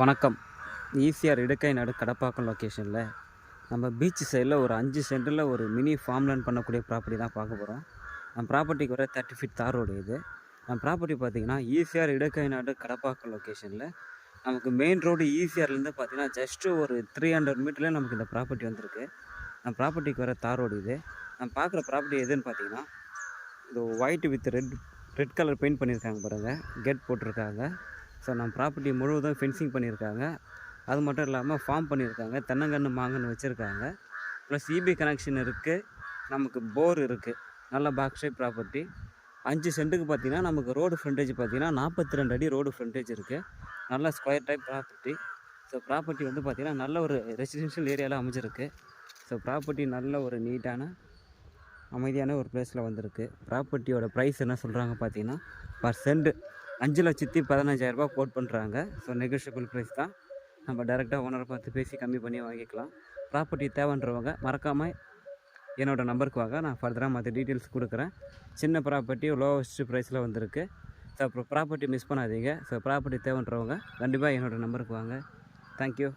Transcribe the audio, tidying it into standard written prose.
வணக்கம். ஈசிஆர் இடக்கை நடு கடப்பாக்கம் லொக்கேஷனில் நம்ம பீச் சைடில் ஒரு 5 சென்டில் ஒரு மினி ஃபார்ம்லேண்ட் பண்ணக்கூடிய ப்ராப்பர்ட்டி தான் பார்க்க போகிறோம். நம்ம ப்ராப்பர்ட்டிக்கு வர 30 ஃபீட் தார் ரோடு இது. நம்ம ப்ராப்பர்ட்டி பார்த்திங்கன்னா ஈசிஆர் இடக்கை நடு கடப்பாக்கம் லொக்கேஷனில் நமக்கு மெயின் ரோடு ஈசிஆர்லேருந்து பார்த்திங்கன்னா ஜஸ்ட்டு ஒரு 300 மீட்டரில் நமக்கு இந்த ப்ராப்பர்ட்டி வந்திருக்கு. நம்ம ப்ராப்பர்ட்டிக்கு வர தார் ரோடு இது. நம்ம பார்க்குற ப்ராப்பர்ட்டி எதுன்னு பார்த்திங்கன்னா இந்த white with red colour paint பண்ணியிருக்காங்க பாருங்கள், கேட் போட்டிருக்காங்க. ஸோ நம்ம ப்ராப்பர்ட்டி முழுவதும் ஃபென்சிங் பண்ணியிருக்காங்க. அது மட்டும் இல்லாமல் ஃபார்ம் பண்ணியிருக்காங்க, தென்னங்கன்று மாங்கன்று வச்சுருக்காங்க. ப்ளஸ் இபி கனெக்ஷன் இருக்குது, நமக்கு போர் இருக்குது. நல்ல பாக்ஸ் டைப் ப்ராப்பர்ட்டி. 5 சென்ட்டுக்கு பார்த்திங்கன்னா நமக்கு ரோடு ஃப்ரண்டேஜ் பார்த்திங்கன்னா 42 அடி ரோடு ஃப்ரண்டேஜ் இருக்குது. நல்ல square type property. So property வந்து பார்த்திங்கன்னா நல்ல ஒரு ரெசிடென்ஷியல் ஏரியாவில் அமைஞ்சிருக்கு. ஸோ ப்ராப்பர்ட்டி நல்ல ஒரு நீட்டான அமைதியான ஒரு பிளேஸில் வந்திருக்கு. ப்ராப்பர்ட்டியோட ப்ரைஸ் என்ன சொல்கிறாங்க பார்த்திங்கன்னா பர் சென்ட் 5,15,000 கோட் பண்ணுறாங்க. ஸோ நெகோஷியபிள் ப்ரைஸ் தான். நம்ம டேரெக்டாக ஓனரை பார்த்து பேசி கம்மி பண்ணி வாங்கிக்கலாம். ப்ராப்பர்ட்டி தேவைன்றவங்க மறக்காமல் என்னோடய நம்பருக்கு வாங்க, நான் ஃபர்தராக மற்ற டீட்டெயில்ஸ் கொடுக்குறேன். சின்ன ப்ராப்பர்ட்டி லோவஸ்ட் ப்ரைஸில் வந்திருக்கு. ஸோ அப்புறம் ப்ராப்பர்ட்டி மிஸ் பண்ணாதீங்க. ஸோ ப்ராப்பர்ட்டி தேவைன்றவங்க கண்டிப்பாக என்னோடய நம்பருக்கு வாங்க. தேங்க்யூ.